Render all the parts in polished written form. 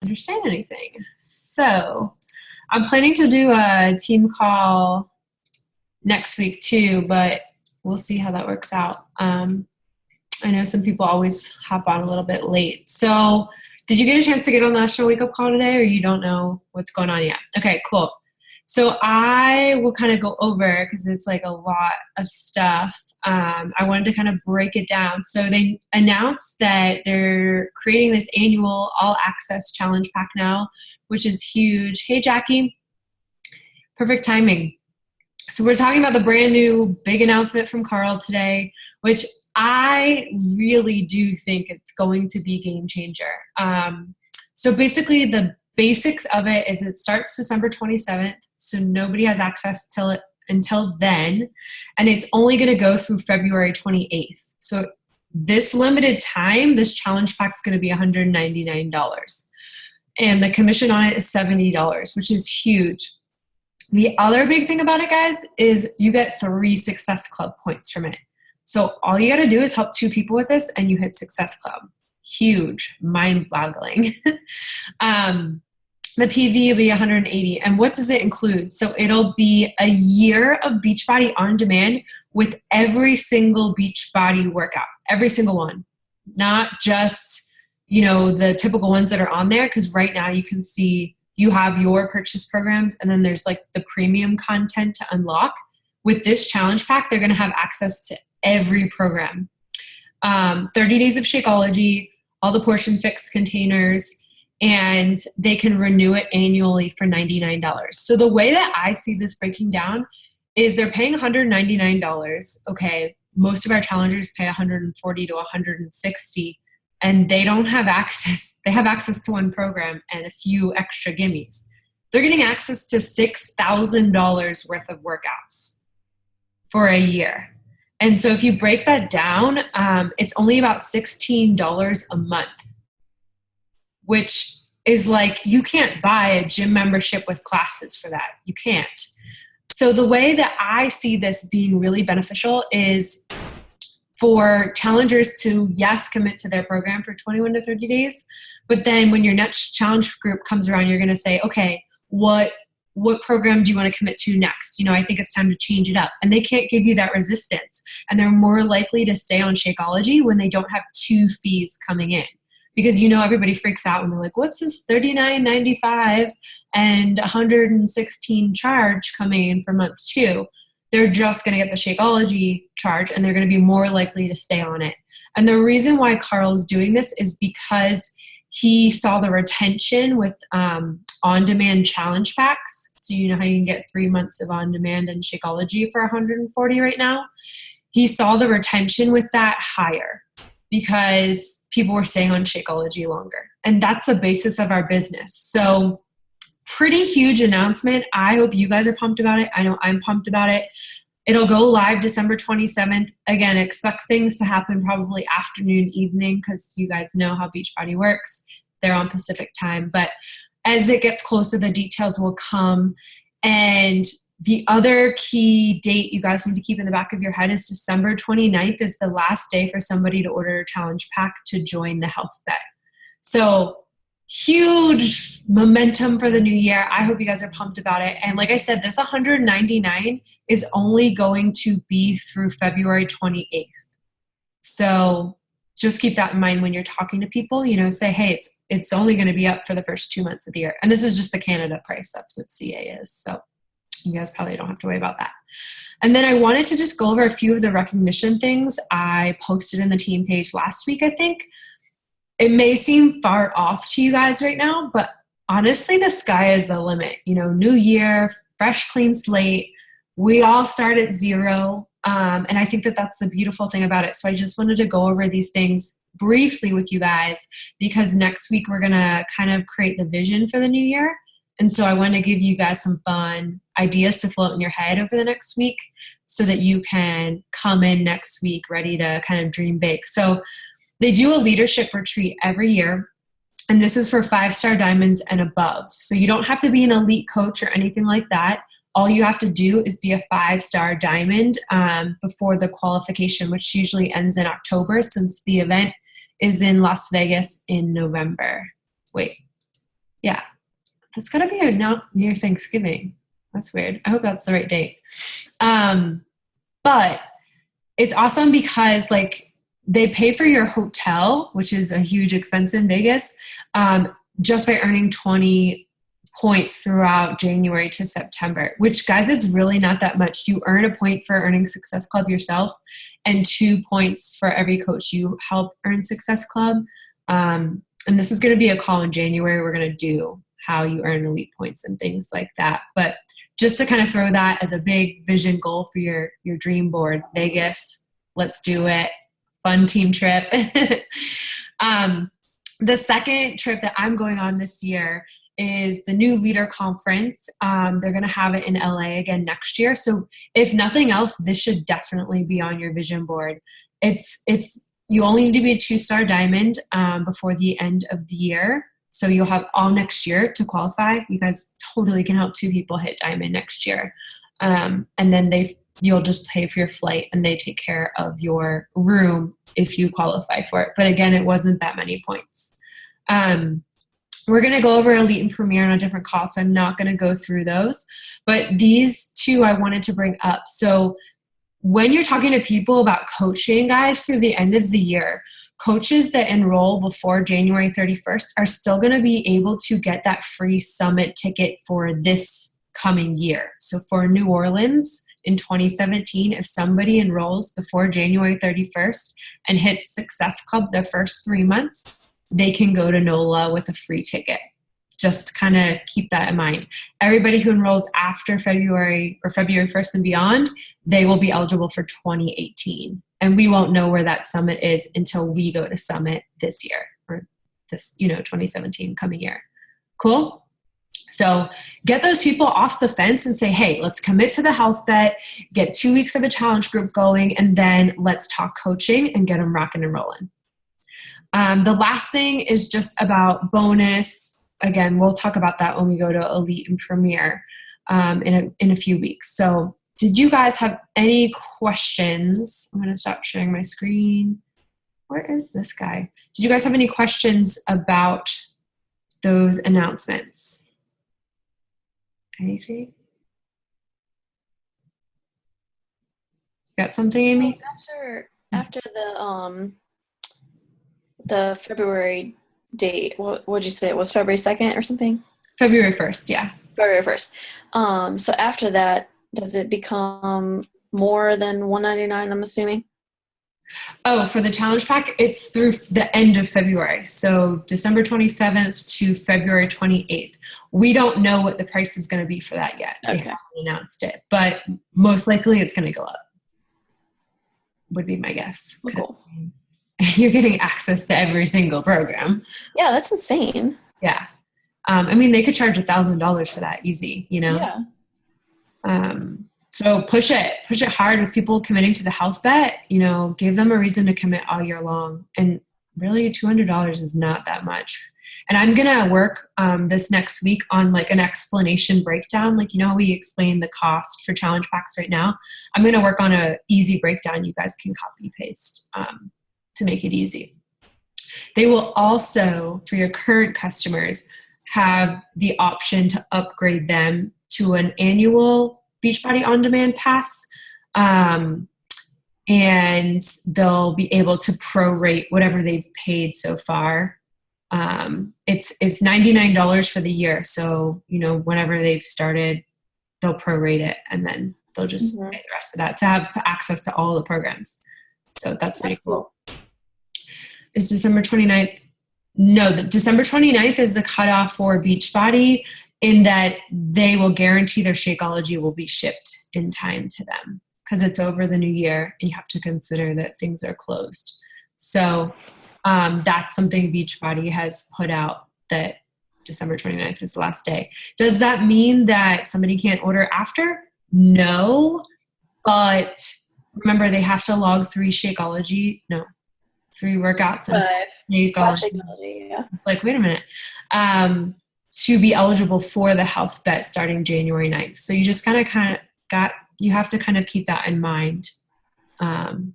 understand anything. So I'm planning to do a team call next week too, but we'll see how that works out. I know some people always hop on a little bit late. So did you get a chance to get on the National Wake Up Call today, or you don't know what's going on yet? Okay, cool. So I will kind of go over, because it's like a lot of stuff. I wanted to kind of break it down. So they announced that they're creating this annual all access challenge pack now, which is huge. Hey, Jackie, perfect timing. So we're talking about the brand new big announcement from Carl today, which I really do think it's going to be game changer. So basically the basics of it is it starts December 27th. So nobody has access until then. And it's only going to go through February 28th. So this limited time, this challenge pack is going to be $199. And the commission on it is $70, which is huge. The other big thing about it, guys, is you get 3 Success Club points from it. So all you got to do is help 2 people with this and you hit Success Club. Huge, mind-boggling. The PV will be 180. And what does it include? So it'll be a year of Beachbody on demand with every single Beachbody workout, every single one. Not just, the typical ones that are on there, because right now you can see you have your purchase programs and then there's like the premium content to unlock. With this challenge pack, they're going to have access to every program. 30 days of Shakeology, all the Portion Fix containers, and they can renew it annually for $99. So the way that I see this breaking down is they're paying $199. Okay, most of our challengers pay $140 to $160, and they don't have access. They have access to one program and a few extra gimmies. They're getting access to $6,000 worth of workouts for a year. And so if you break that down, it's only about $16 a month, which is like, you can't buy a gym membership with classes for that. You can't. So the way that I see this being really beneficial is for challengers to, yes, commit to their program for 21 to 30 days. But then when your next challenge group comes around, you're going to say, okay, what program do you want to commit to next? I think it's time to change it up. And they can't give you that resistance. And they're more likely to stay on Shakeology when they don't have 2 fees coming in. Because everybody freaks out when they're like, what's this $39.95 and $116 charge coming in for month 2? They're just going to get the Shakeology charge and they're going to be more likely to stay on it. And the reason why Carl's doing this is because he saw the retention with on-demand challenge packs. So you know how you can get 3 months of on-demand and Shakeology for $140 right now? He saw the retention with that higher because people were staying on Shakeology longer. And that's the basis of our business. So pretty huge announcement. I hope you guys are pumped about it. I know I'm pumped about it. It'll go live December 27th. Again, expect things to happen probably afternoon, evening, because you guys know how Beachbody works. They're on Pacific time. But as it gets closer, the details will come. And the other key date you guys need to keep in the back of your head is December 29th is the last day for somebody to order a challenge pack to join the health bet. So huge momentum for the new year. I hope you guys are pumped about it. And like I said, this $199 is only going to be through February 28th. So just keep that in mind when you're talking to people, say, hey, it's only going to be up for the first 2 months of the year. And this is just the Canada price. That's what CA is. So you guys probably don't have to worry about that. And then I wanted to just go over a few of the recognition things I posted in the team page last week, I think. It may seem far off to you guys right now, but honestly, the sky is the limit. New year, fresh, clean slate. We all start at 0. And I think that that's the beautiful thing about it. So I just wanted to go over these things briefly with you guys because next week we're going to kind of create the vision for the new year. And so I want to give you guys some fun ideas to float in your head over the next week so that you can come in next week ready to kind of dream big. So they do a leadership retreat every year, and this is for 5-star diamonds and above. So you don't have to be an elite coach or anything like that. All you have to do is be a 5-star diamond before the qualification, which usually ends in October since the event is in Las Vegas in November. Wait, Yeah. That's got to be not near Thanksgiving. That's weird. I hope that's the right date. But it's awesome because like they pay for your hotel, which is a huge expense in Vegas, just by earning 20 points throughout January to September, which guys is really not that much. You earn a point for earning Success Club yourself and 2 points for every coach you help earn Success Club. And this is going to be a call in January. We're going to do how you earn elite points and things like that. But just to kind of throw that as a big vision goal for your dream board, Vegas, let's do it. Fun team trip. The second trip that I'm going on this year is the new leader conference. They're going to have it in LA again next year. So if nothing else, this should definitely be on your vision board. You only need to be a 2-star diamond before the end of the year. So you'll have all next year to qualify. You guys totally can help 2 people hit diamond next year. And then you'll just pay for your flight and they take care of your room if you qualify for it. But again, it wasn't that many points. We're going to go over Elite and Premier on a different call, so I'm not going to go through those. But these 2 I wanted to bring up. So when you're talking to people about coaching, guys, through the end of the year, coaches that enroll before January 31st are still going to be able to get that free summit ticket for this coming year. So for New Orleans in 2017, if somebody enrolls before January 31st and hits Success Club their first 3 months, they can go to NOLA with a free ticket. Just kind of keep that in mind. Everybody who enrolls after February or February 1st and beyond, they will be eligible for 2018. And we won't know where that summit is until we go to summit this year or this, 2017 coming year. Cool? So get those people off the fence and say, hey, let's commit to the health bet, get 2 weeks of a challenge group going, and then let's talk coaching and get them rocking and rolling. The last thing is just about bonus. Again, we'll talk about that when we go to Elite and Premier in a few weeks. So did you guys have any questions? I'm going to stop sharing my screen. Where is this guy? Did you guys have any questions about those announcements? Anything? Got something, Amy? After the February date, what would you say? It was February 2nd or something? February 1st, yeah. February 1st. So after that, does it become more than $199, I'm assuming? Oh, for the challenge pack, it's through the end of February. So December 27th to February 28th. We don't know what the price is going to be for that yet. Okay. They haven't announced it, but most likely it's going to go up. Would be my guess. Cool. You're getting access to every single program. Yeah, that's insane. Yeah. I mean, they could charge $1,000 for that easy, Yeah. So push it hard with people committing to the health bet, give them a reason to commit all year long. And really $200 is not that much. And I'm going to work this next week on like an explanation breakdown. Like, how we explain the cost for challenge packs right now. I'm going to work on a easy breakdown you guys can copy paste to make it easy. They will also, for your current customers, have the option to upgrade them to an annual Beachbody On-Demand pass. And they'll be able to prorate whatever they've paid so far. It's $99 for the year. So, whenever they've started, they'll prorate it and then they'll just pay the rest of that to have access to all the programs. So that's pretty cool. Is December 29th? No, the December 29th is the cutoff for Beachbody in that they will guarantee their Shakeology will be shipped in time to them because it's over the new year and you have to consider that things are closed. So that's something Beachbody has put out that December 29th is the last day. Does that mean that somebody can't order after? No, but remember they have to log 3 workouts and Shakeology, yeah. It's like, wait a minute, to be eligible for the health bet starting January 9th. So you just you have to kind of keep that in mind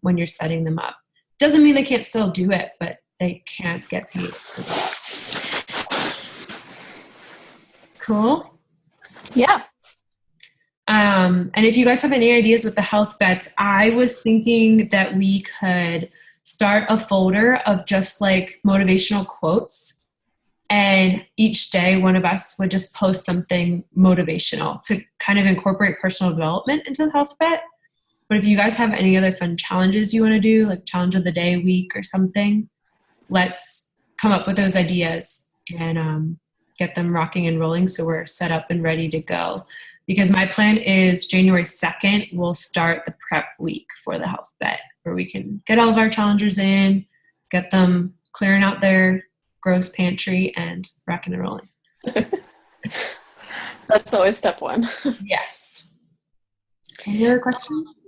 when you're setting them up. Doesn't mean they can't still do it, but they can't get paid for that. Cool. Yeah. And if you guys have any ideas with the health bets, I was thinking that we could start a folder of just like motivational quotes. And each day, one of us would just post something motivational to kind of incorporate personal development into the health bet. But if you guys have any other fun challenges you want to do, like challenge of the day, week, or something, let's come up with those ideas and get them rocking and rolling so we're set up and ready to go. Because my plan is January 2nd, we'll start the prep week for the health bet, where we can get all of our challengers in, get them clearing out their gross pantry and rocking and rolling. That's always step one. Yes. Any other questions?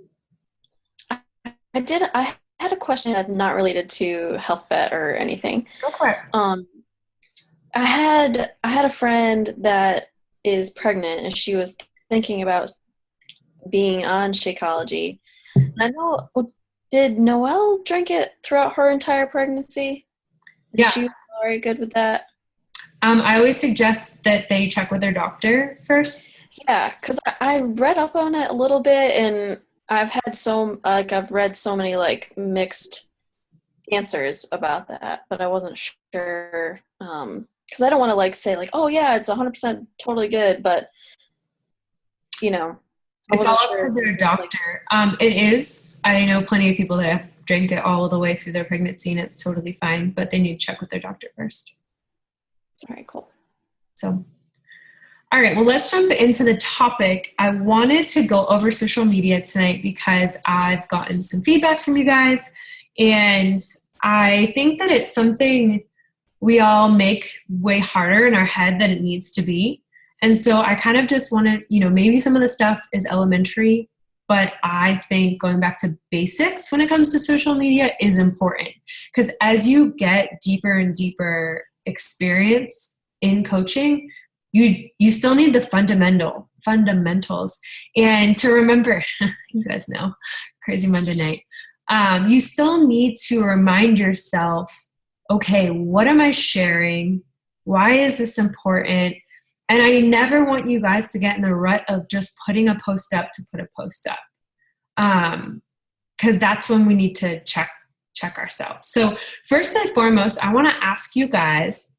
I had a question that's not related to health bet or anything. Go for it. I had a friend that is pregnant, and she was thinking about being on Shakeology. And I know, did Noelle drink it throughout her entire pregnancy? Yeah. She was very good with that. I always suggest that they check with their doctor first. Yeah, because I read up on it a little bit, and I've read so many like mixed answers about that, but I wasn't sure because I don't want to like say like, oh yeah, it's 100% totally good, but you know, It's all up to their doctor. It is. I know plenty of people that have drank it all the way through their pregnancy, and it's totally fine, but they need to check with their doctor first. All right, cool. So, all right, well, let's jump into the topic. I wanted to go over social media tonight because I've gotten some feedback from you guys, and I think that it's something we all make way harder in our head than it needs to be. And so I kind of just want to, maybe some of the stuff is elementary, but I think going back to basics when it comes to social media is important, because as you get deeper and deeper experience in coaching, you still need the fundamentals. And to remember, you guys know, crazy Monday night, you still need to remind yourself, okay, what am I sharing? Why is this important? And I never want you guys to get in the rut of just putting a post up to put a post up. Because that's when we need to check ourselves. So first and foremost, I want to ask you guys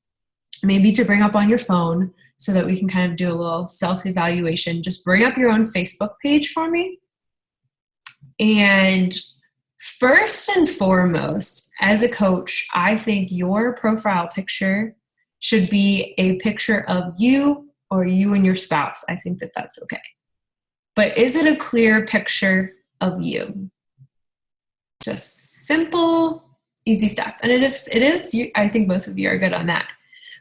maybe to bring up on your phone so that we can kind of do a little self-evaluation. Just bring up your own Facebook page for me. And first and foremost, as a coach, I think your profile picture should be a picture of you or you and your spouse. I think that that's okay. But is it a clear picture of you? Just simple, easy stuff. And if it is, I think both of you are good on that.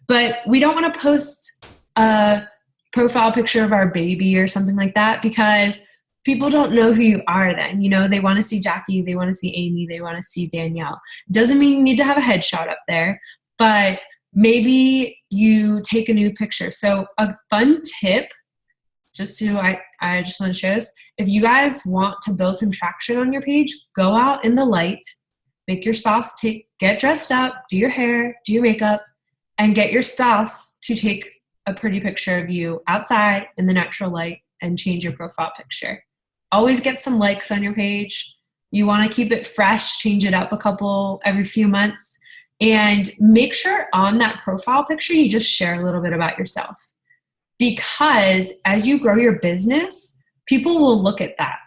But we don't want to post a profile picture of our baby or something like that, because people don't know who you are then. They want to see Jackie, they want to see Amy, they want to see Danielle. Doesn't mean you need to have a headshot up there, but maybe you take a new picture. So a fun tip, I just want to share this. If you guys want to build some traction on your page, go out in the light, make your spouse get dressed up, do your hair, do your makeup, and get your spouse to take a pretty picture of you outside in the natural light and change your profile picture. Always get some likes on your page. You want to keep it fresh, change it up every few months. And make sure on that profile picture, you just share a little bit about yourself. Because as you grow your business, people will look at that.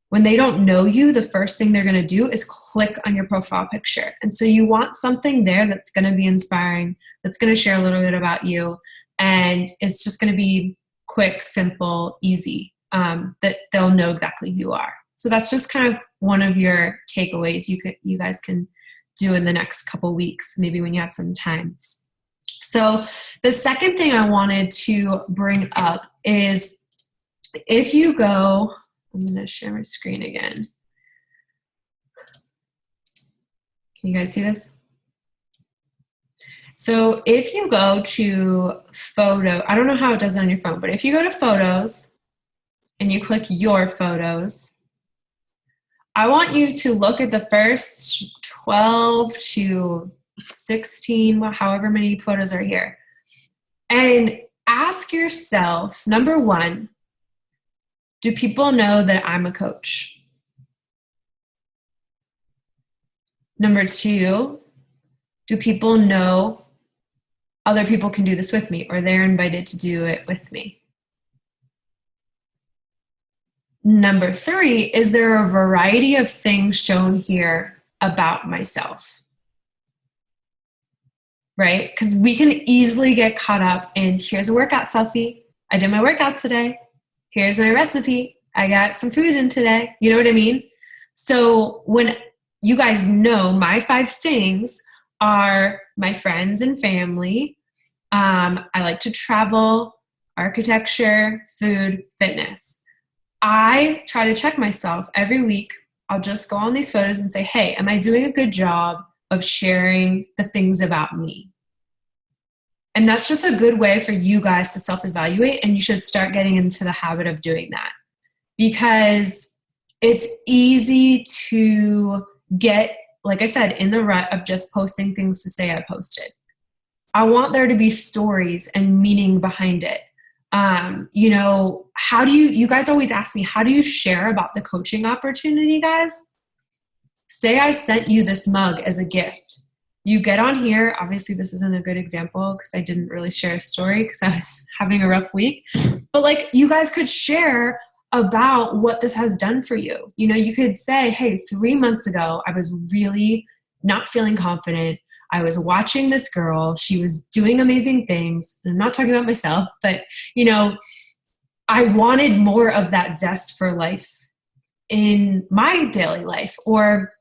When they don't know you, the first thing they're going to do is click on your profile picture. And so you want something there that's going to be inspiring, that's going to share a little bit about you. And it's just going to be quick, simple, easy, that they'll know exactly who you are. So that's just kind of one of your takeaways you guys can do in the next couple weeks, maybe when you have some time. So the second thing I wanted to bring up is if you go, I'm going to share my screen again. Can you guys see this? So if you go to photo, I don't know how it does on your phone, but if you go to photos and you click your photos, I want you to look at the first 12 to 16, however many photos are here. And ask yourself, number one, do people know that I'm a coach? Number two, do people know other people can do this with me, or they're invited to do it with me? Number three, is there a variety of things shown here about myself? Right? Because we can easily get caught up in, here's a workout selfie. I did my workout today. Here's my recipe. I got some food in today. You know what I mean? So when you guys know, my 5 things are my friends and family. I like to travel, architecture, food, fitness. I try to check myself every week. I'll just go on these photos and say, hey, am I doing a good job of sharing the things about me? And that's just a good way for you guys to self-evaluate, and you should start getting into the habit of doing that, because it's easy to get, like I said, in the rut of just posting things to say I posted. I want there to be stories and meaning behind it. You know, how do you guys always ask me, how do you share about the coaching opportunity, guys? Say I sent you this mug as a gift. You get on here. Obviously, this isn't a good example because I didn't really share a story because I was having a rough week. But like, you guys could share about what this has done for you. You know, you could say, hey, 3 months ago, I was really not feeling confident. I was watching this girl. She was doing amazing things. I'm not talking about myself, but, you know, I wanted more of that zest for life in my daily life. Or,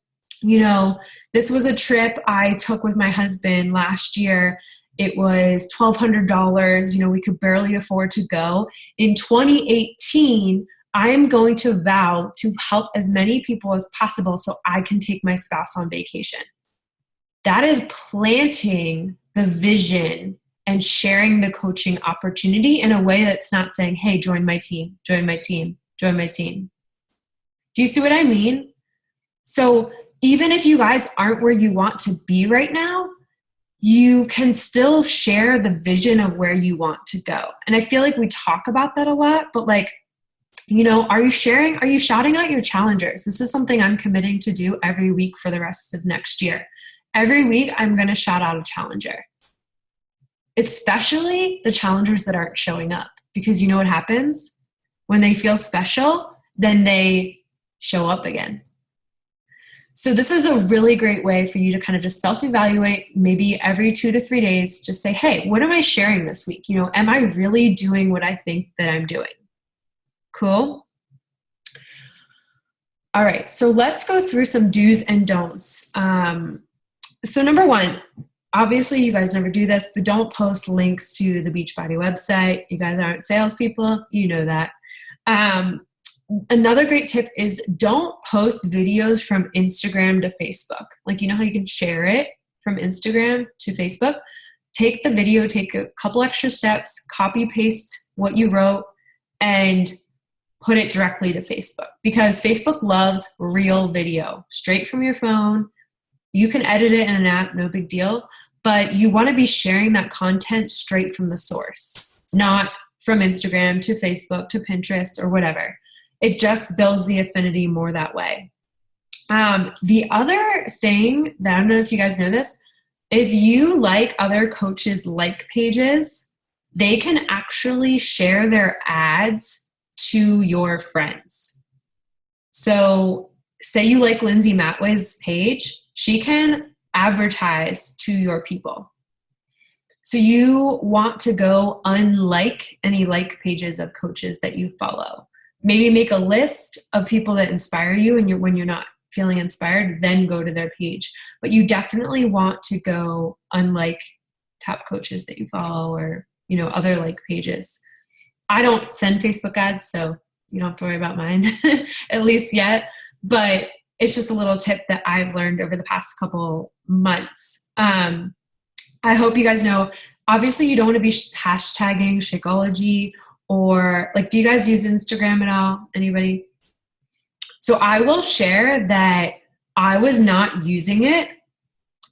you know, this was a trip I took with my husband last year. It was $1,200. You know, we could barely afford to go. In 2018, I am going to vow to help as many people as possible so I can take my spouse on vacation. That is planting the vision and sharing the coaching opportunity in a way that's not saying, hey, join my team, join my team, join my team. Do you see what I mean? So even if you guys aren't where you want to be right now, you can still share the vision of where you want to go. And I feel like we talk about that a lot, but like, you know, are you shouting out your challengers? This is something I'm committing to do every week for the rest of next year. Every week, I'm going to shout out a challenger, especially the challengers that aren't showing up, because you know what happens? When they feel special, then they show up again. So this is a really great way for you to kind of just self-evaluate, maybe every 2 to 3 days, just say, hey, what am I sharing this week? You know, am I really doing what I think that I'm doing? Cool. All right, so let's go through some do's and don'ts. So number one, obviously you guys never do this, but don't post links to the Beachbody website. You guys aren't salespeople, you know that. Another great tip is don't post videos from Instagram to Facebook. Like, you know how you can share it from Instagram to Facebook? Take the video, take a couple extra steps, copy paste what you wrote, and put it directly to Facebook, because Facebook loves real video straight from your phone. You can edit it in an app, no big deal, but you want to be sharing that content straight from the source, not from Instagram to Facebook to Pinterest or whatever. It just builds the affinity more that way. The other thing that I don't know if you guys know this, if you like other coaches' like pages, they can actually share their ads to your friends. So say you like Lindsay Matway's page, she can advertise to your people. So you want to go unlike any like pages of coaches that you follow. Maybe make a list of people that inspire you, and when you're not feeling inspired, then go to their page. But you definitely want to go unlike top coaches that you follow, or, you know, other like pages. I don't send Facebook ads, so you don't have to worry about mine, at least yet. But it's just a little tip that I've learned over the past couple months. I hope you guys know, obviously you don't want to be hashtagging Shakeology, or like, do you guys use Instagram at all? Anybody? So I will share that I was not using it,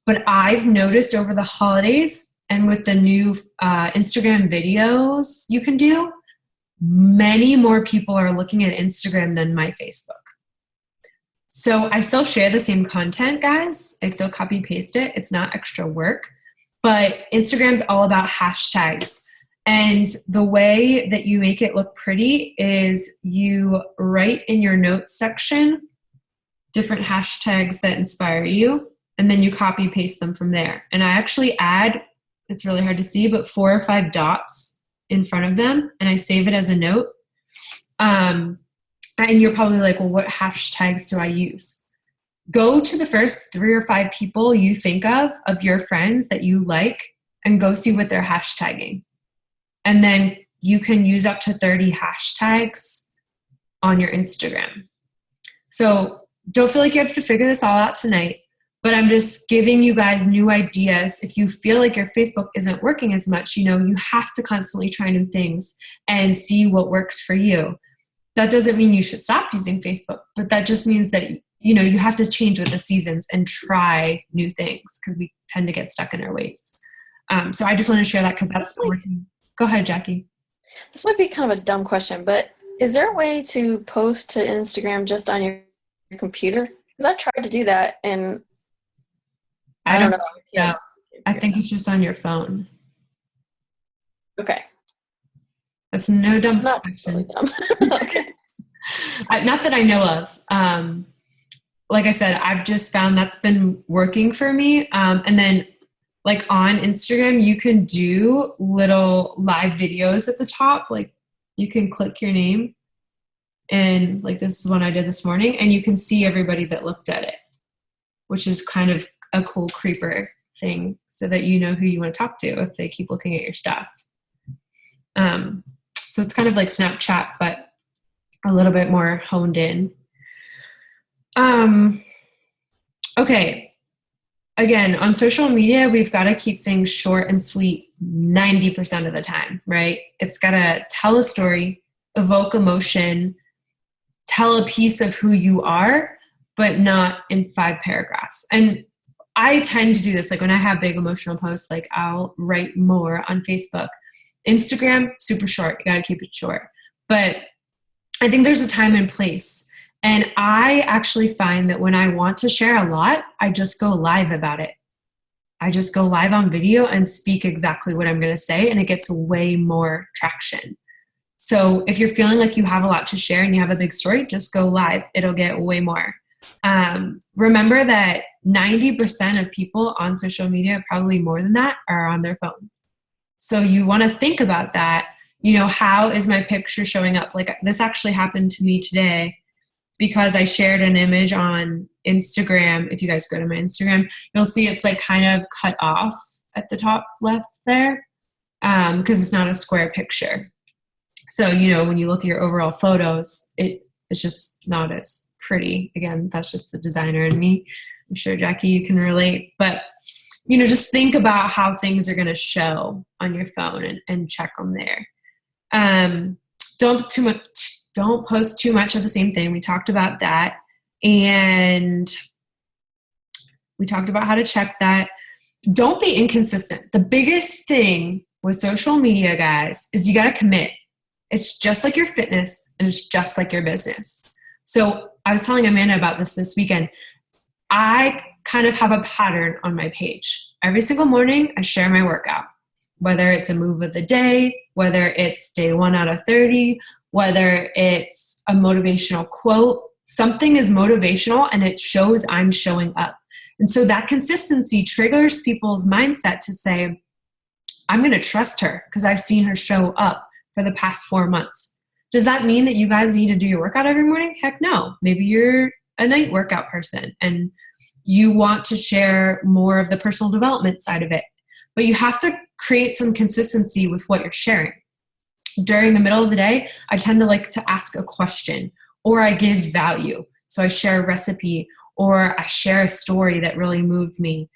but I've noticed over the holidays and with the new Instagram videos you can do, many more people are looking at Instagram than my Facebook. So I still share the same content, guys. I still copy paste it. It's not extra work, but Instagram's all about hashtags. And the way that you make it look pretty is you write in your notes section different hashtags that inspire you, and then you copy paste them from there. And I actually add, it's really hard to see, but 4 or 5 dots in front of them, and I save it as a note. And you're probably like, well, what hashtags do I use? Go to the first 3 or 5 people you think of your friends that you like, and go see what they're hashtagging. And then you can use up to 30 hashtags on your Instagram. So don't feel like you have to figure this all out tonight, but I'm just giving you guys new ideas. If you feel like your Facebook isn't working as much, you have to constantly try new things and see what works for you. That doesn't mean you should stop using Facebook, but that just means that, you have to change with the seasons and try new things, because we tend to get stuck in our ways. So I just want to share that because that's working. Go ahead, Jackie. This might be kind of a dumb question, but is there a way to post to Instagram just on your computer? Because I've tried to do that, and I don't know. Yeah, I think it's just on your phone. Okay. That's no dumb question. Really dumb. Okay. Not that I know of. Like I said, I've just found that's been working for me. And then like on Instagram, you can do little live videos at the top. Like you can click your name, and like this is one I did this morning, and you can see everybody that looked at it, which is kind of a cool creeper thing, so that you know who you want to talk to if they keep looking at your stuff. So it's kind of like Snapchat, but a little bit more honed in. Okay. Again, on social media, we've got to keep things short and sweet 90% of the time, right? It's got to tell a story, evoke emotion, tell a piece of who you are, but not in 5 paragraphs. And I tend to do this. Like when I have big emotional posts, like I'll write more on Facebook. Instagram, super short. You got to keep it short. But I think there's a time and place. And I actually find that when I want to share a lot, I just go live about it. I just go live on video and speak exactly what I'm going to say, and it gets way more traction. So if you're feeling like you have a lot to share and you have a big story, just go live. It'll get way more. Remember that 90% of people on social media, probably more than that, are on their phone. So you want to think about that. How is my picture showing up? Like this actually happened to me today, because I shared an image on Instagram. If you guys go to my Instagram, you'll see it's like kind of cut off at the top left there, because it's not a square picture. So, when you look at your overall photos, it's just not as pretty. Again, that's just the designer in me. I'm sure, Jackie, you can relate. But, just think about how things are going to show on your phone and check them there. Don't post too much of the same thing. We talked about that. And we talked about how to check that. Don't be inconsistent. The biggest thing with social media, guys, is you got to commit. It's just like your fitness, and it's just like your business. So I was telling Amanda about this weekend. I kind of have a pattern on my page. Every single morning, I share my workout, whether it's a move of the day, whether it's day 1 out of 30, whether it's a motivational quote. Something is motivational, and it shows I'm showing up. And so that consistency triggers people's mindset to say, I'm going to trust her because I've seen her show up for the past 4 months. Does that mean that you guys need to do your workout every morning? Heck no. Maybe you're a night workout person and you want to share more of the personal development side of it. But you have to create some consistency with what you're sharing. During the middle of the day, I tend to like to ask a question, or I give value. So I share a recipe, or I share a story that really moved me.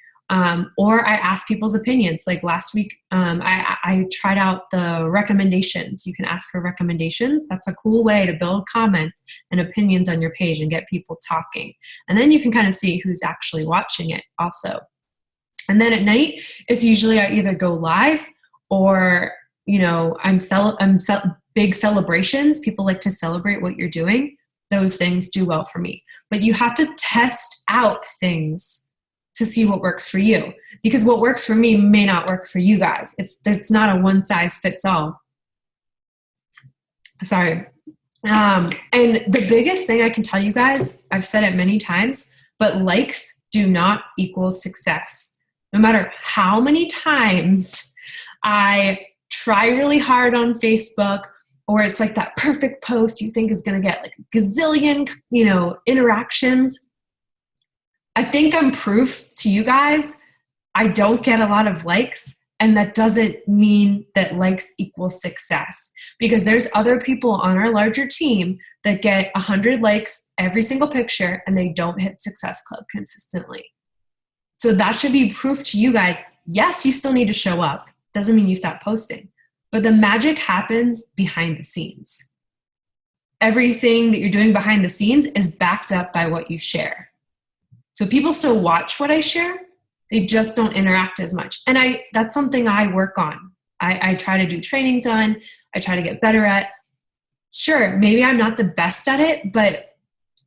Or I ask people's opinions. Like last week, I tried out the recommendations. You can ask for recommendations. That's a cool way to build comments and opinions on your page and get people talking. And then you can kind of see who's actually watching it also. And then at night, it's usually I either go live or, big celebrations. People like to celebrate what you're doing. Those things do well for me. But you have to test out things to see what works for you, because what works for me may not work for you guys. It's not a one size fits all. Sorry. And the biggest thing I can tell you guys, I've said it many times, but likes do not equal success. No matter how many times I try really hard on Facebook, or it's like that perfect post you think is going to get like a gazillion, interactions. I think I'm proof to you guys. I don't get a lot of likes, and that doesn't mean that likes equal success, because there's other people on our larger team that get 100 likes every single picture and they don't hit Success Club consistently. So that should be proof to you guys. Yes, you still need to show up. Doesn't mean you stop posting, but the magic happens behind the scenes. Everything that you're doing behind the scenes is backed up by what you share. So people still watch what I share. They just don't interact as much. And that's something I work on. I try to do trainings on. I try to get better at. Sure, maybe I'm not the best at it, but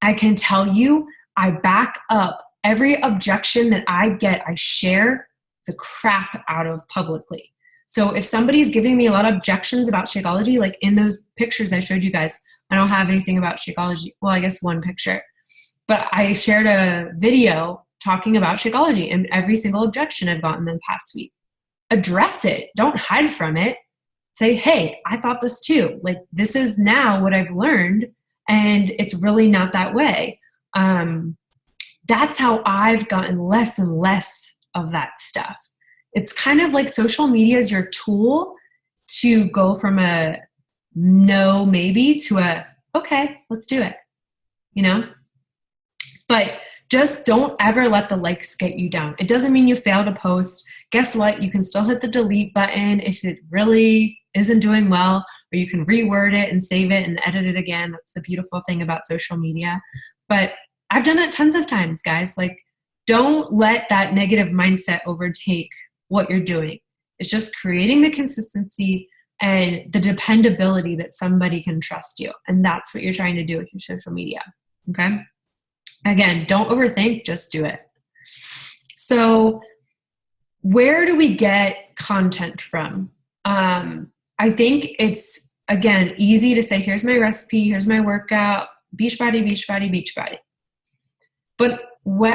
I can tell you I back up every objection that I get. I share the crap out of publicly. So if somebody's giving me a lot of objections about Shakeology, like in those pictures I showed you guys, I don't have anything about Shakeology. Well, I guess one picture. But I shared a video talking about Shakeology and every single objection I've gotten in the past week. Address it. Don't hide from it. Say, hey, I thought this too. Like, this is now what I've learned, and it's really not that way. That's how I've gotten less and less of that stuff. It's kind of like social media is your tool to go from a no, maybe to a, okay, let's do it, But just don't ever let the likes get you down. It doesn't mean you fail to post. Guess what? You can still hit the delete button if it really isn't doing well, or you can reword it and save it and edit it again. That's the beautiful thing about social media. But I've done it tons of times, guys. Like, don't let that negative mindset overtake what you're doing. It's just creating the consistency and the dependability that somebody can trust you. And that's what you're trying to do with your social media. Okay? Again, don't overthink, just do it. So where do we get content from? I think it's, again, easy to say, here's my recipe, here's my workout, beach body, beach body, beach body. But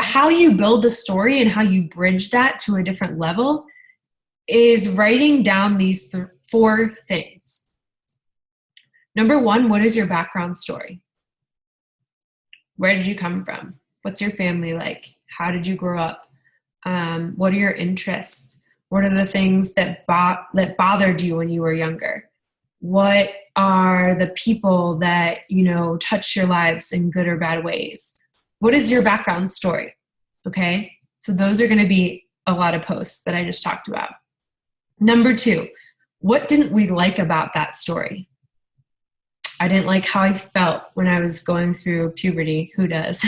how you build the story and how you bridge that to a different level is writing down these 4 things. Number 1, what is your background story? Where did you come from? What's your family like? How did you grow up? What are your interests? What are the things that bothered you when you were younger? What are the people that, touch your lives in good or bad ways? What is your background story? Okay. So those are going to be a lot of posts that I just talked about. Number 2, what didn't we like about that story? I didn't like how I felt when I was going through puberty. Who does?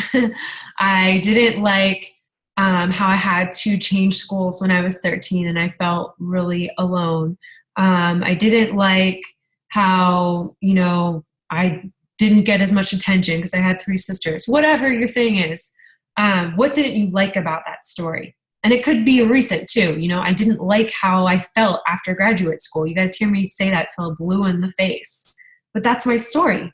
I didn't like how I had to change schools when I was 13 and I felt really alone. I didn't like how, I didn't get as much attention because I had 3 sisters. Whatever your thing is, what didn't you like about that story? And it could be recent too. I didn't like how I felt after graduate school. You guys hear me say that till blue in the face. But that's my story.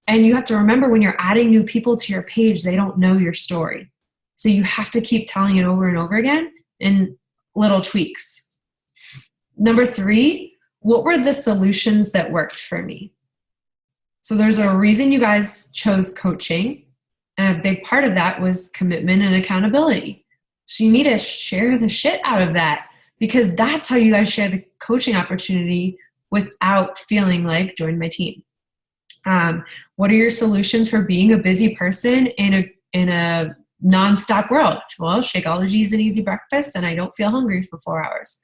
And you have to remember, when you're adding new people to your page, they don't know your story. So you have to keep telling it over and over again in little tweaks. Number 3, what were the solutions that worked for me? So there's a reason you guys chose coaching. And a big part of that was commitment and accountability. So you need to share the shit out of that, because that's how you guys share the coaching opportunity without feeling like join my team. What are your solutions for being a busy person in a nonstop world? Well, Shakeology is an easy breakfast and I don't feel hungry for 4 hours.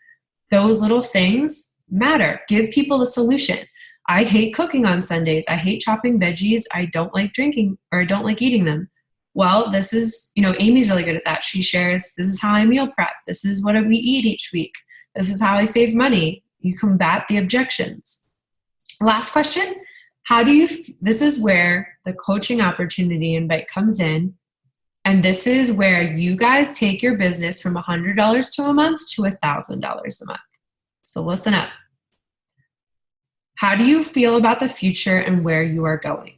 Those little things matter. Give people the solution. I hate cooking on Sundays. I hate chopping veggies. I don't like drinking, or I don't like eating them. Well, this is, you know, Amy's really good at that. She shares, this is how I meal prep. This is what we eat each week. This is how I save money. You combat the objections. Last question. This is where the coaching opportunity invite comes in. And this is where you guys take your business from $100 to a month to $1,000 a month. So listen up. How do you feel about the future and where you are going?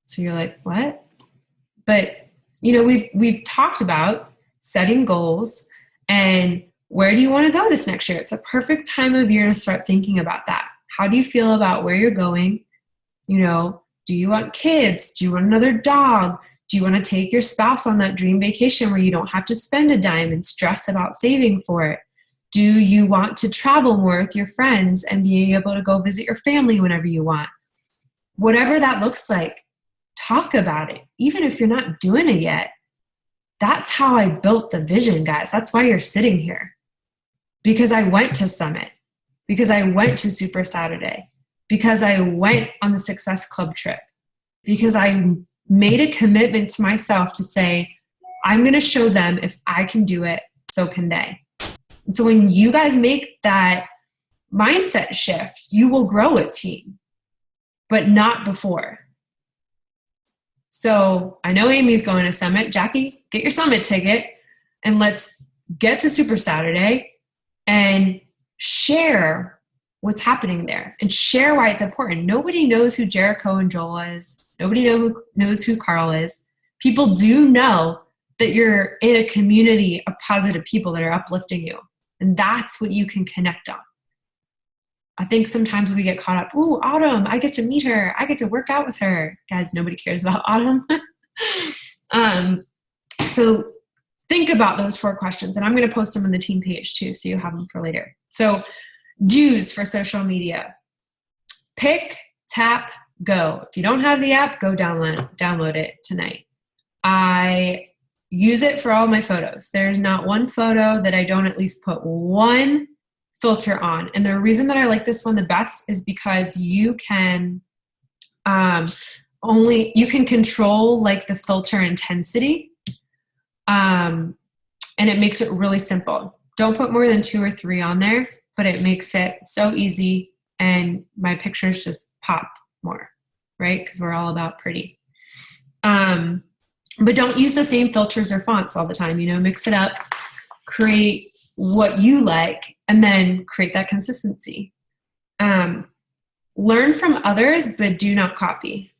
So you're like, what? But, you know, we've talked about setting goals and where do you want to go this next year? It's a perfect time of year to start thinking about that. How do you feel about where you're going? You know, do you want kids? Do you want another dog? Do you want to take your spouse on that dream vacation where you don't have to spend a dime and stress about saving for it? Do you want to travel more with your friends and be able to go visit your family whenever you want? Whatever that looks like, talk about it. Even if you're not doing it yet. That's how I built the vision, guys. That's why you're sitting here. Because I went to Summit. Because I went to Super Saturday. Because I went on the Success Club trip. Because I made a commitment to myself to say, I'm going to show them if I can do it, so can they. And so when you guys make that mindset shift, you will grow a team, but not before. So I know Amy's going to Summit. Jackie, get your Summit ticket and let's get to Super Saturday and share what's happening there and share why it's important. Nobody knows who Jericho and Joel is. Nobody knows who Carl is. People do know that you're in a community of positive people that are uplifting you. And that's what you can connect on. I think sometimes we get caught up, ooh, Autumn, I get to meet her. I get to work out with her. Guys, nobody cares about Autumn. So think about those 4 questions. And I'm going to post them on the team page too, so you have them for later. So do's for social media. Pick, tap, go. If you don't have the app, go download it tonight. I use it for all my photos. There's not one photo that I don't at least put one filter on. And the reason that I like this one the best is because you can control like the filter intensity. And it makes it really simple. Don't put more than 2 or 3 on there, but it makes it so easy and my pictures just pop more, right? Because we're all about pretty. But don't use the same filters or fonts all the time, you know, mix it up, create what you like, and then create that consistency. Learn from others, but do not copy.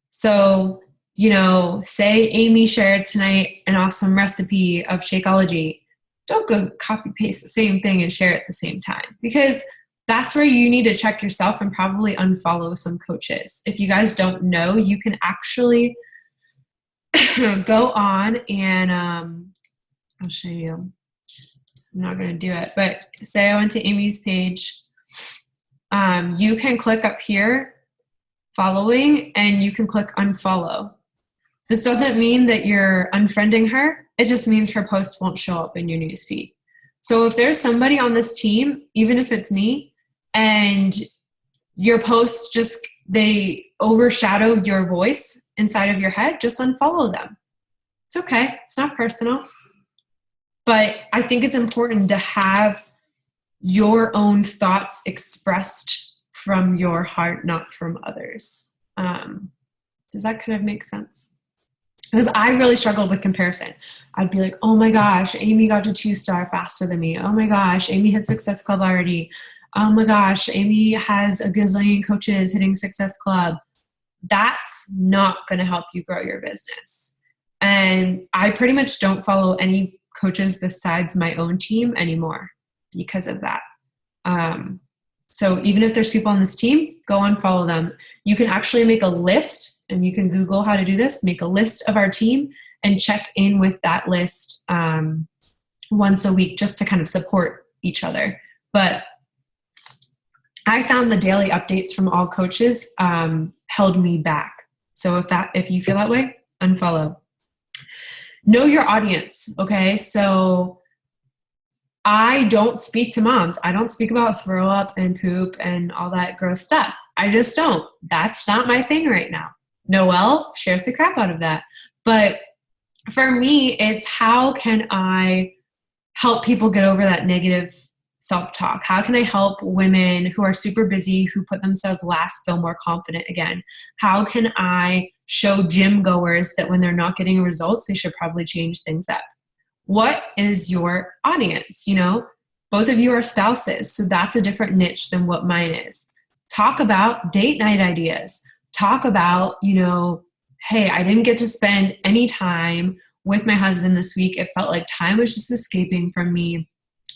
So, you know, say Amy shared tonight an awesome recipe of Shakeology. Don't go copy paste the same thing and share it at the same time, because that's where you need to check yourself and probably unfollow some coaches. If you guys don't know, you can actually go on and I'll show you. I'm not going to do it, but say I went to Amy's page. You can click up here, following, and you can click unfollow. This doesn't mean that you're unfriending her. It just means her post won't show up in your newsfeed. So if there's somebody on this team, even if it's me, and your posts they overshadowed your voice inside of your head, just unfollow them. It's okay. It's not personal. But I think it's important to have your own thoughts expressed from your heart, not from others. Does that kind of make sense? Because I really struggled with comparison. I'd be like, oh my gosh, Amy got to 2-star faster than me. Oh my gosh, Amy hit Success Club already. Oh my gosh, Amy has a gazillion coaches hitting Success Club. That's not going to help you grow your business. And I pretty much don't follow any coaches besides my own team anymore because of that. So even if there's people on this team, go and follow them. You can actually make a list, and you can Google how to do this, make a list of our team and check in with that list once a week just to kind of support each other. But I found the daily updates from all coaches held me back. So if you feel that way, unfollow. Know your audience, okay? So I don't speak to moms. I don't speak about throw up and poop and all that gross stuff. I just don't. That's not my thing right now. Noelle shares the crap out of that. But for me, it's how can I help people get over that negative self-talk? How can I help women who are super busy, who put themselves last, feel more confident again? How can I show gym goers that when they're not getting results, they should probably change things up? What is your audience? You know, both of you are spouses, so that's a different niche than what mine is. Talk about date night ideas. Talk about, you know, hey, I didn't get to spend any time with my husband this week. It felt like time was just escaping from me.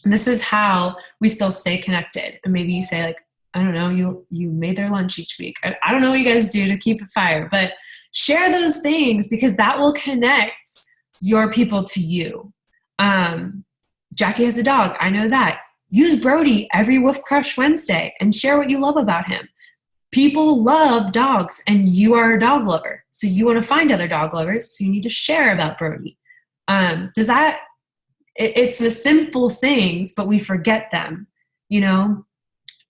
And this is how we still stay connected. And maybe you say like, I don't know, you made their lunch each week. I don't know what you guys do to keep it fire, but share those things because that will connect your people to you. Jackie has a dog. I know that. Use Brody every Wolf Crush Wednesday and share what you love about him. People love dogs and you are a dog lover. So you want to find other dog lovers. So you need to share about Brody. It's the simple things, but we forget them. You know,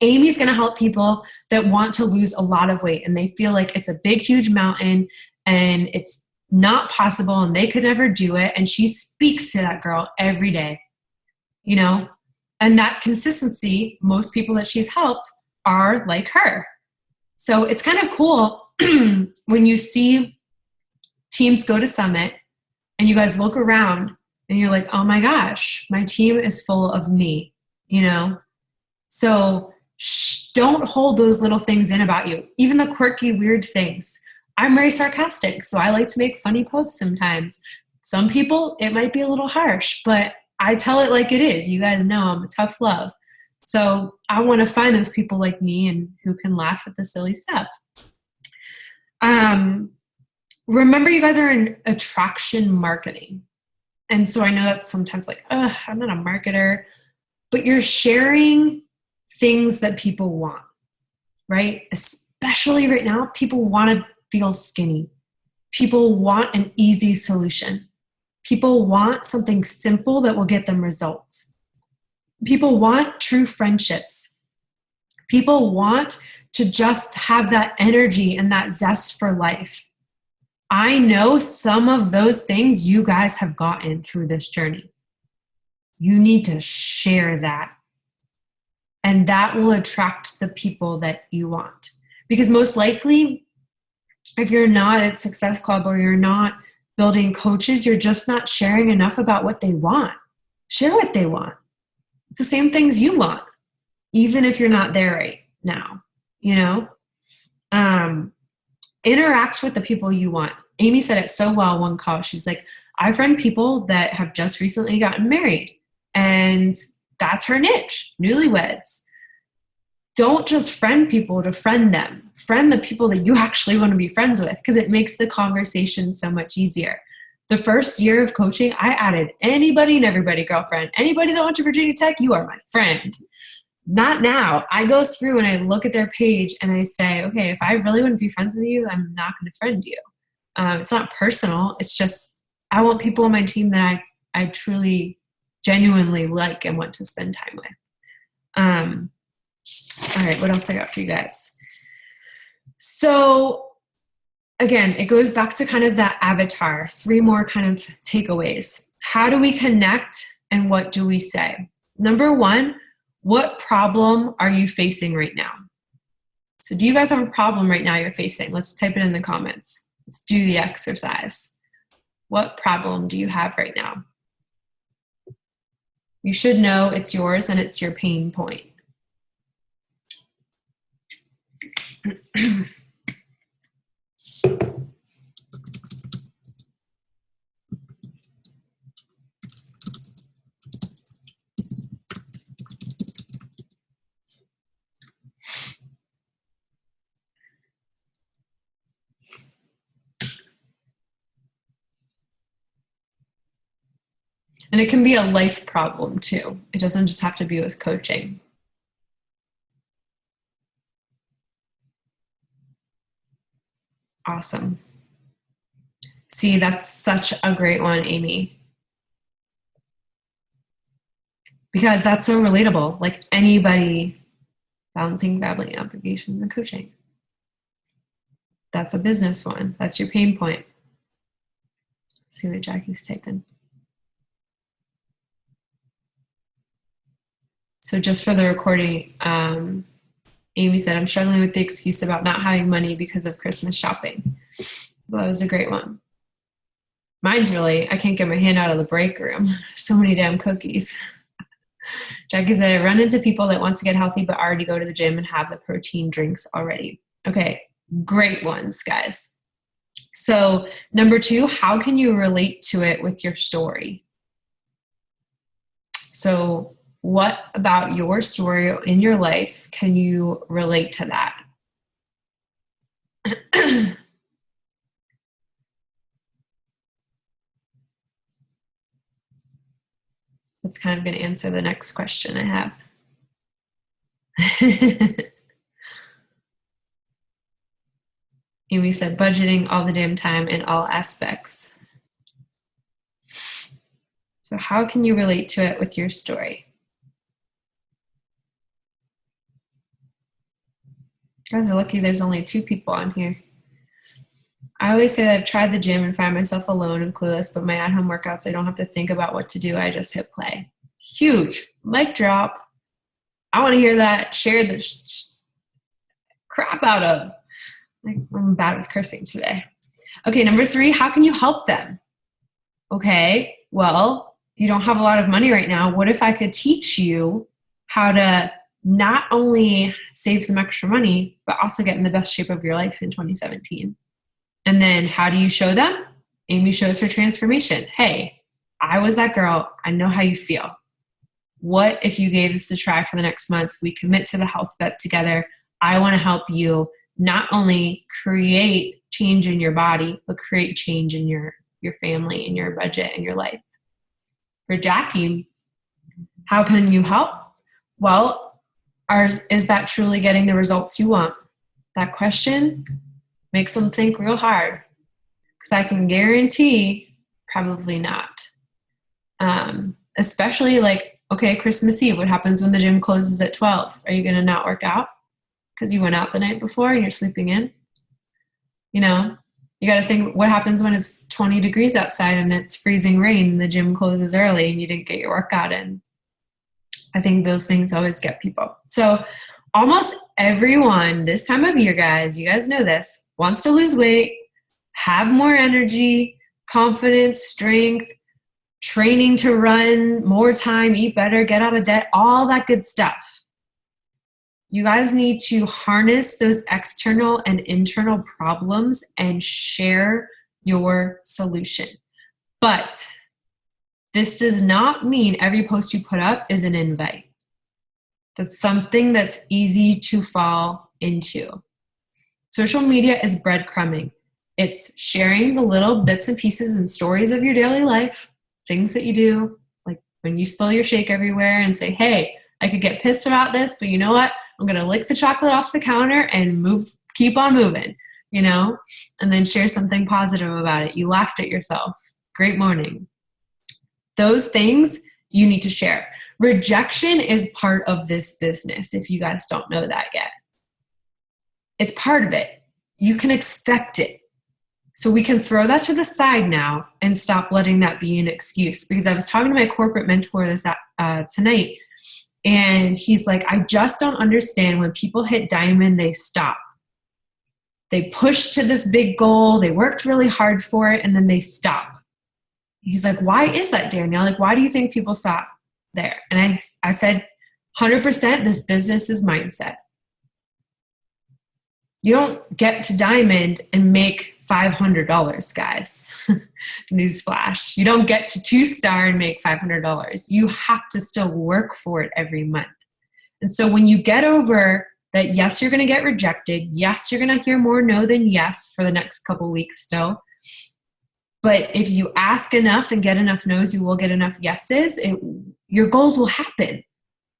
Amy's going to help people that want to lose a lot of weight and they feel like it's a big, huge mountain and it's not possible and they could never do it. And she speaks to that girl every day, you know, and that consistency, most people that she's helped are like her. So it's kind of cool when you see teams go to Summit and you guys look around and you're like, oh my gosh, my team is full of me, you know? So don't hold those little things in about you, even the quirky, weird things. I'm very sarcastic, so I like to make funny posts sometimes. Some people, it might be a little harsh, but I tell it like it is. You guys know I'm a tough love. So I want to find those people like me and who can laugh at the silly stuff. Remember, you guys are in attraction marketing. And so I know that's sometimes like, I'm not a marketer, but you're sharing things that people want, right? Especially right now, people want to feel skinny. People want an easy solution. People want something simple that will get them results. People want true friendships. People want to just have that energy and that zest for life. I know some of those things you guys have gotten through this journey. You need to share that. And that will attract the people that you want. Because most likely, if you're not at Success Club or you're not building coaches, you're just not sharing enough about what they want. Share what they want. It's the same things you want, even if you're not there right now, you know? Interact with the people you want. Amy said it so well one call. She was like, I friend people that have just recently gotten married, and that's her niche, newlyweds. Don't just friend people to friend them. Friend the people that you actually want to be friends with because it makes the conversation so much easier. The first year of coaching, I added anybody and everybody, girlfriend. Anybody that went to Virginia Tech, you are my friend. Not now. I go through and I look at their page and I say, okay, if I really want to be friends with you, I'm not going to friend you. It's not personal. It's just I want people on my team that I truly, genuinely like and want to spend time with. All right, what else I got for you guys? So again, it goes back to kind of that avatar. 3 more kind of takeaways. How do we connect and what do we say? Number 1, what problem are you facing right now? So do you guys have a problem right now you're facing? Let's type it in the comments. Let's do the exercise. What problem do you have right now? You should know it's yours and it's your pain point. And it can be a life problem too. It doesn't just have to be with coaching. Awesome. See, that's such a great one, Amy. Because that's so relatable. Like anybody balancing family obligations and coaching. That's a business one. That's your pain point. Let's see what Jackie's typing. So just for the recording, Amy said, I'm struggling with the excuse about not having money because of Christmas shopping. Well, that was a great one. Mine's really, I can't get my hand out of the break room. So many damn cookies. Jackie said, I run into people that want to get healthy but already go to the gym and have the protein drinks already. Okay, great ones, guys. So number 2, how can you relate to it with your story? So what about your story in your life can you relate to that? That's kind of going to answer the next question I have. Amy said, budgeting all the damn time in all aspects. So how can you relate to it with your story? You guys are lucky there's only 2 people on here. I always say that I've tried the gym and find myself alone and clueless, but my at-home workouts, I don't have to think about what to do. I just hit play. Huge. Mic drop. I want to hear that. Share the crap out of. I'm bad with cursing today. Okay, number 3, how can you help them? Okay, well, you don't have a lot of money right now. What if I could teach you how to not only save some extra money, but also get in the best shape of your life in 2017? And then how do you show them? Amy shows her transformation. Hey, I was that girl. I know how you feel. What if you gave this a try for the next month? We commit to the health bet together. I want to help you not only create change in your body, but create change in your family and your budget and your life. For Jackie, how can you help? Well, is that truly getting the results you want? That question makes them think real hard, because I can guarantee probably not. Especially like, okay, Christmas Eve, what happens when the gym closes at 12? Are you going to not work out because you went out the night before and you're sleeping in? You know, you got to think, what happens when it's 20 degrees outside and it's freezing rain and the gym closes early and you didn't get your workout in? I think those things always get people. So almost everyone this time of year, guys, you guys know this, wants to lose weight, have more energy, confidence, strength, training to run, more time, eat better, get out of debt, all that good stuff. You guys need to harness those external and internal problems and share your solution. But this does not mean every post you put up is an invite. That's something that's easy to fall into. Social media is breadcrumbing. It's sharing the little bits and pieces and stories of your daily life, things that you do, like when you spill your shake everywhere and say, hey, I could get pissed about this, but you know what? I'm going to lick the chocolate off the counter and keep on moving, and then share something positive about it. You laughed at yourself. Great morning. Those things you need to share. Rejection is part of this business, if you guys don't know that yet. It's part of it. You can expect it. So we can throw that to the side now and stop letting that be an excuse. Because I was talking to my corporate mentor tonight, and he's like, I just don't understand when people hit diamond, they stop. They push to this big goal, they worked really hard for it, and then they stop. He's like, why is that, Danielle? Like, why do you think people stop there? And I said, 100% this business is mindset. You don't get to diamond and make $500, guys. Newsflash. You don't get to 2-star and make $500. You have to still work for it every month. And so when you get over that, yes, you're going to get rejected. Yes, you're going to hear more no than yes for the next couple weeks still. But if you ask enough and get enough no's, you will get enough yeses. Your goals will happen.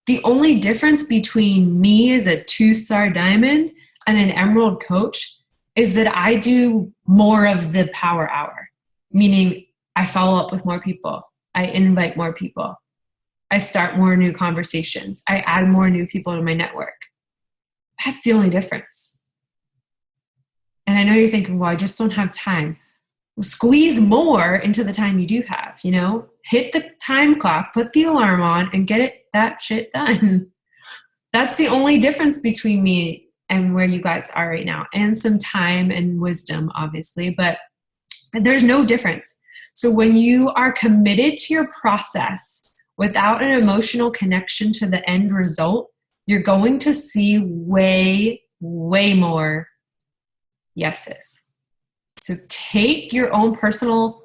The only difference between me as a 2-star diamond and an emerald coach is that I do more of the power hour, meaning I follow up with more people. I invite more people. I start more new conversations. I add more new people to my network. That's the only difference. And I know you're thinking, well, I just don't have time. Well, squeeze more into the time you do have, you know, hit the time clock, put the alarm on, and get that shit done. That's the only difference between me and where you guys are right now, and some time and wisdom, obviously, but there's no difference. So when you are committed to your process without an emotional connection to the end result, you're going to see way, way more yeses. So take your own personal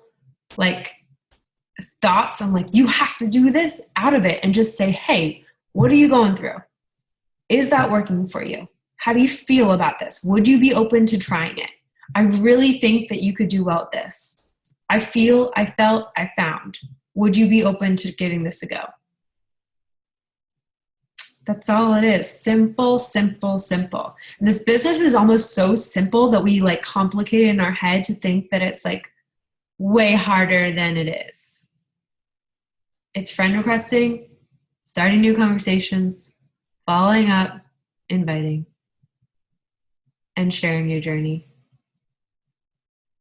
thoughts on you have to do this out of it and just say, hey, what are you going through? Is that working for you? How do you feel about this? Would you be open to trying it? I really think that you could do well at this. I felt, I found. Would you be open to giving this a go? That's all it is. Simple, simple, simple. And this business is almost so simple that we complicate it in our head to think that it's way harder than it is. It's friend requesting, starting new conversations, following up, inviting, and sharing your journey.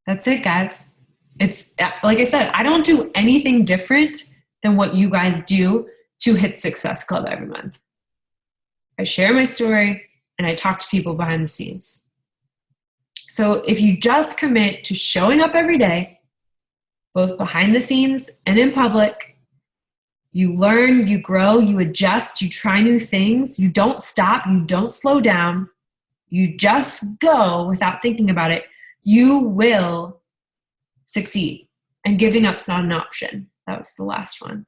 That's it, guys. It's like I said, I don't do anything different than what you guys do to hit Success Club every month. I share my story and I talk to people behind the scenes. So if you just commit to showing up every day, both behind the scenes and in public, you learn, you grow, you adjust, you try new things, you don't stop, you don't slow down, you just go without thinking about it, you will succeed. And giving up's not an option. That was the last one.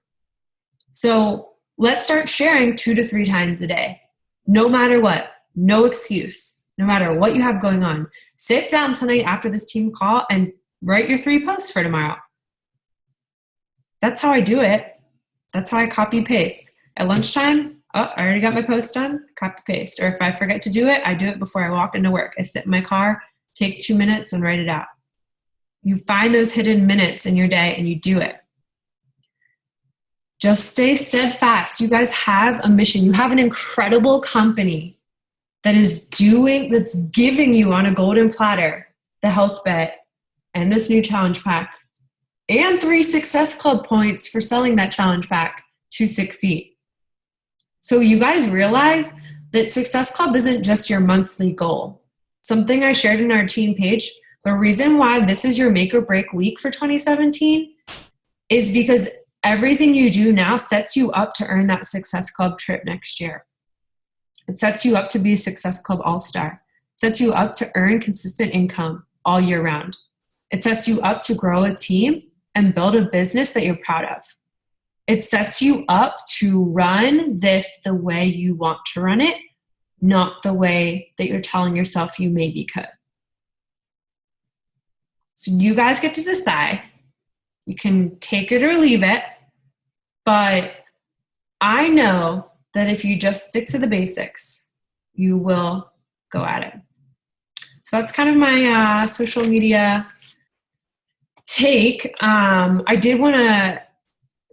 So let's start sharing 2 to 3 times a day. No matter what, no excuse, no matter what you have going on. Sit down tonight after this team call and write your 3 posts for tomorrow. That's how I do it. That's how I copy paste. At lunchtime, I already got my post done, copy paste. Or if I forget to do it, I do it before I walk into work. I sit in my car, take 2 minutes and write it out. You find those hidden minutes in your day and you do it. Just stay steadfast. You guys have a mission. You have an incredible company that's giving you on a golden platter the health bet and this new challenge pack and 3 Success Club points for selling that challenge pack to succeed. So you guys realize that Success Club isn't just your monthly goal. Something I shared in our team page, the reason why this is your make or break week for 2017 is because everything you do now sets you up to earn that Success Club trip next year. It sets you up to be a Success Club All-Star. It sets you up to earn consistent income all year round. It sets you up to grow a team and build a business that you're proud of. It sets you up to run this the way you want to run it, not the way that you're telling yourself you maybe could. So you guys get to decide. You can take it or leave it, but I know that if you just stick to the basics, you will go at it. So that's kind of my social media take. I did want to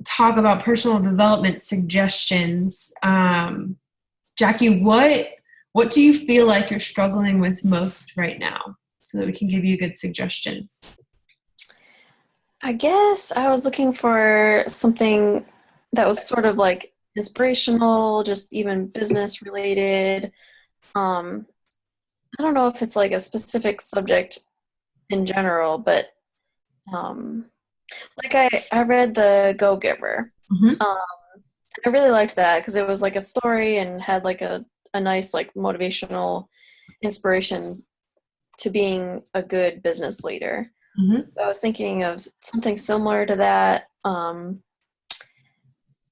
talk about personal development suggestions. Jackie, what do you feel like you're struggling with most right now so that we can give you a good suggestion? I guess I was looking for something that was sort of inspirational, just even business related. I don't know if it's a specific subject in general, but I read The Go-Giver. Mm-hmm. I really liked that because it was a story and had a nice motivational inspiration to being a good business leader. Mm-hmm. So I was thinking of something similar to that.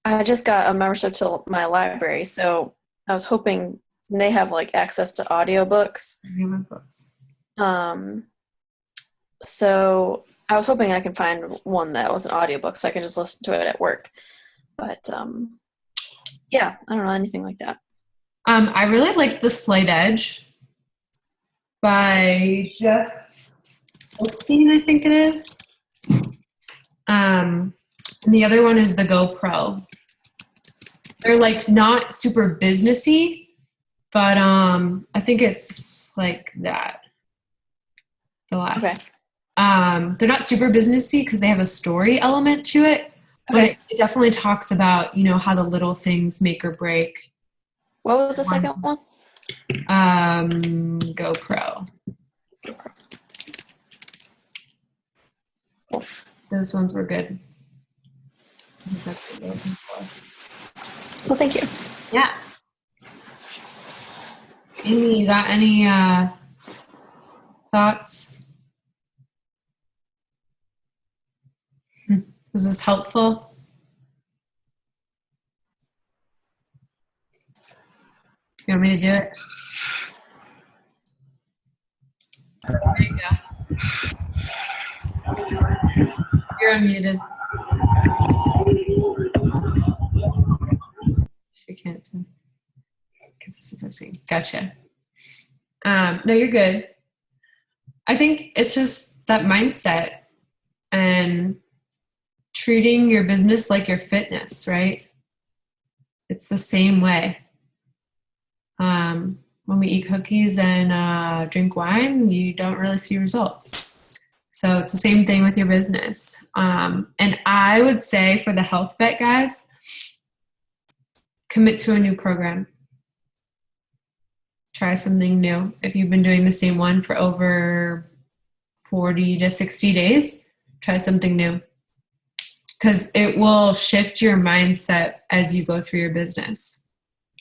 I just got a membership to my library, so I was hoping they have access to audiobooks. So I was hoping I could find one that was an audiobook so I could just listen to it at work. But yeah, I don't know, anything like that. I really like The Slight Edge by Jeff Olstein, I think it is. And the other one is The GoPro. They're not super businessy, but I think it's like that. the last. Okay. They're not super businessy because they have a story element to it, but Okay. it definitely talks about, how the little things make or break. What was the second one? GoPro. Those ones were good. I think that's what they're looking for. Well, thank you. Yeah. Amy, you got any thoughts? Was this helpful? You want me to do it? There you go. You're unmuted. She can't do it. Gotcha. No, you're good. I think it's just that mindset and treating your business like your fitness, right? It's the same way. When we eat cookies and drink wine, you don't really see results. So it's the same thing with your business. And I would say for the health bet guys, commit to a new program. Try something new. If you've been doing the same one for over 40 to 60 days, try something new. Because it will shift your mindset as you go through your business.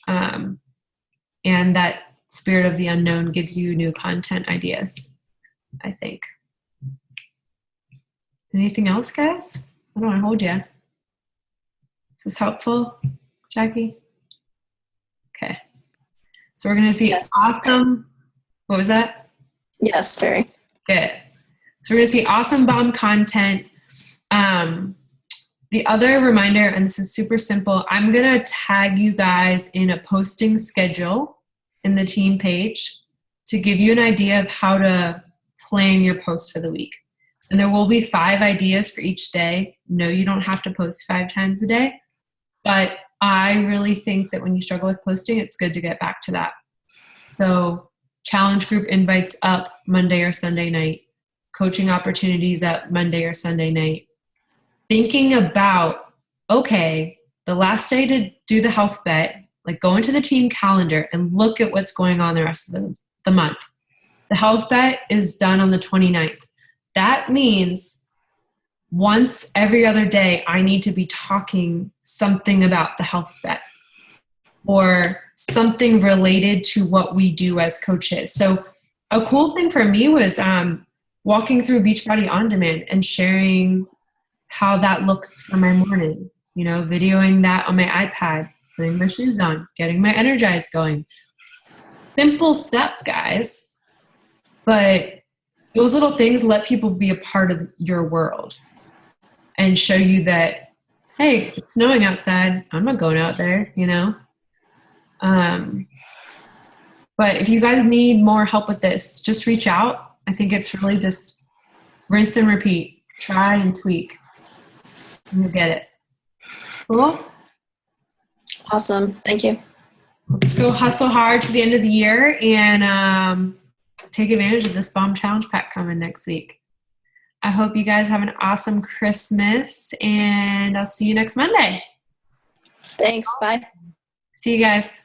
And that spirit of the unknown gives you new content ideas, I think. Anything else, guys? I don't want to hold you. Is this helpful, Jackie? Okay. So we're going to see awesome. What was that? Yes, very. Good. So we're going to see awesome bomb content. The other reminder, and this is super simple, I'm going to tag you guys in a posting schedule in the team page to give you an idea of how to plan your post for the week. And there will be 5 ideas for each day. No, you don't have to post 5 times a day, but I really think that when you struggle with posting, it's good to get back to that. So challenge group invites up Monday or Sunday night, coaching opportunities up Monday or Sunday night. Thinking about, okay, the last day to do the health bet, like go into the team calendar and look at what's going on the rest of the month. The health bet is done on the 29th. That means once every other day, I need to be talking something about the health bet or something related to what we do as coaches. So a cool thing for me was walking through Beachbody On Demand and sharing how that looks for my morning, videoing that on my iPad, putting my shoes on, getting my Energize going. Simple stuff, guys. But those little things let people be a part of your world and show you that, hey, it's snowing outside. I'm not going out there, But if you guys need more help with this, just reach out. I think it's really just rinse and repeat. Try and tweak. And you'll get it. Cool? Awesome. Thank you. Let's go hustle hard to the end of the year and take advantage of this bomb challenge pack coming next week. I hope you guys have an awesome Christmas, and I'll see you next Monday. Thanks. Bye. See you guys.